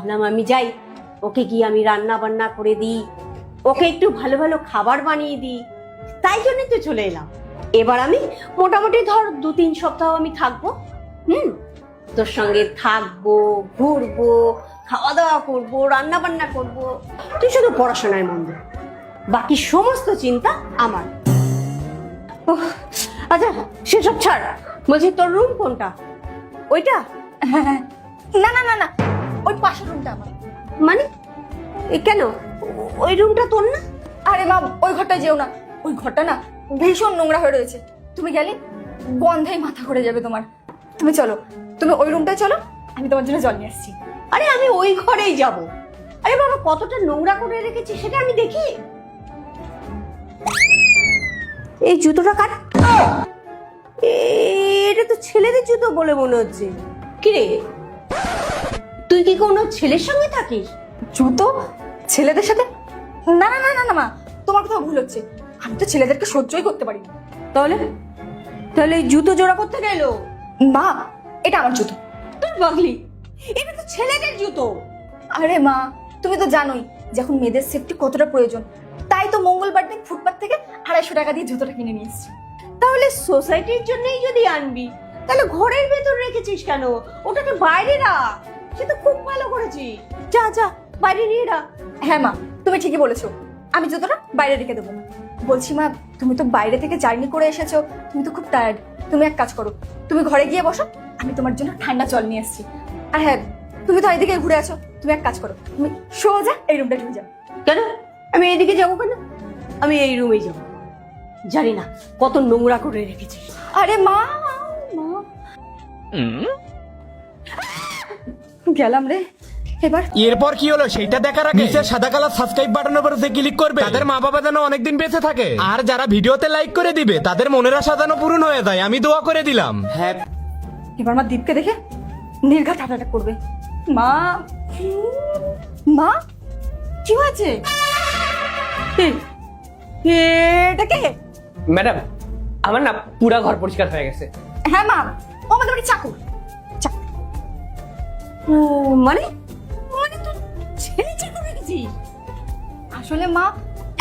ভাবলাম আমি যাই, ওকে গিয়ে আমি রান্না বান্না করে দিই, ওকে একটু ভালো ভালো খাবার বানিয়ে দিই, তাই জন্যই তো চলে এলাম। এবার আমি মোটামুটি ধর 2-3 সপ্তাহ আমি থাকবো। তোর সঙ্গে থাকবো, ঘুরবো, খাওয়া দাওয়া করবো, রান্না বান্না করবো, তুই শুধু পড়াশোনায় মন দে, বাকি সমস্ত চিন্তা আমার। উফ, আচ্ছা সেসব ছাড়, বলছি তোর রুম কোনটা? ওইটা? না না না না, ওই পাশের রুমটা আমার। মানে কেন ওই রুমটা তোর না? আরে মা, ওই ঘরটায় যেও না, ওই ঘরটা না ভীষণ নোংরা হয়ে রয়েছে। তুমি গেলে গন্ধেই মাথা ঘুরে যাবে তোমার। তুমি চলো, তুমি ওই রুমটায় চলো, আমি তোমার জন্য জল নিয়ে আসছি। আরে আমি ওই ঘরেই যাব। আরে বাবা, কতটা নোংরা করে রেখেছি সেটা আমি দেখি। এই জুতোটা কাট, এটা তো ছেলেদের জুতো বলে মনে হচ্ছে। কি রে, তুই কি কোনো ছেলের সঙ্গে থাকিস? জুতো ছেলেদের সাথে? না না না না না মা, তোমার কোথাও ভুল হচ্ছে। আমি তো ছেলেদেরকে সহ্যই করতে পারি না। তাহলে তাহলে এই জুতো জোড়া করতে গেল? মা, এটা আমার জুতো। তোর পাগলি, এটা তো ছেলেদের জুতো। আরে মা, তুমি তো জানোই যে এখন মেয়েদের সেফটি কতটা প্রয়োজন, তাই তো মঙ্গলবার দিন ফুটপাত থেকে 250 টাকা দিয়ে জুতোটা কিনে নিয়ে এসেছি। তাহলে সোসাইটির জন্যই যদি আনবি, তাহলে ঘরের ভেতর রেখেছিস কেন? ওটাকে বাইরে রাখ, সে তো খুব ভালো করেছিস। যা যা, বাইরে নিয়ে রাখ। হ্যাঁ মা, তুমি ঠিকই বলেছো, আমি জুতোটা বাইরে রেখে দেবো। বলছি মা, তুমি তো বাইরে থেকে জার্নি করে এসেছো, তুমি তো খুব টায়ার্ড। তুমি এক কাজ করো, তুমি ঘরে গিয়ে বসো, আমি তোমার জন্য ঠান্ডা জল নিয়ে এসেছি। আর হ্যাঁ, তুমি তো এদিকে ঘুরে আছো, তুমি এক কাজ করো, তুমি সোজা এই রুমটা ঢুকে যাও। কেন আমি এইদিকে যাবো কেন? আমি এই রুমেই যাবো। জানি না কত নোংরা করে রেখেছিস। আরে মা, মা গেলাম রে। এবার এরপর কি হলো সেটা দেখার আগে নিচে সাদা কালার সাবস্ক্রাইব বাটনের উপর যে ক্লিক করবে, তাদের মা বাবা যেন অনেকদিন বেঁচে থাকে। আর যারা ভিডিওতে লাইক করে দিবে তাদের মনের আশা যেন পূরণ হয়ে যায়, আমি দোয়া করে দিলাম। হ্যাঁ, এবার মা দীপকে দেখে নির্ঘাত হার্ট অ্যাটাক করবে। মা, মা কি হয়েছে? এটা কে? ম্যাডাম, আমার না পুরা ঘর পরিষ্কার হয়ে গেছে। হ্যাঁ মা, ও আমাদের বাড়ির চাকর। চাকর মানে মানে তুই ছেলে চাকর রেখেছিস? আসলে মা,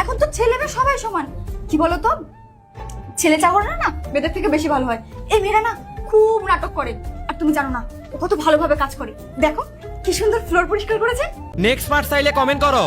এখন তো ছেলেরা সবাই সমান। কি বলতো, ছেলে চাকররা না মেয়েদের থেকে বেশি ভালো হয়। এই মেয়েরা না খুব নাটক করে। আর তুমি জানো না ও কত ভালোভাবে কাজ করে। দেখো কি সুন্দর ফ্লোর পরিষ্কার করেছে। নেক্সট পার্ট চাইলে কমেন্ট করো।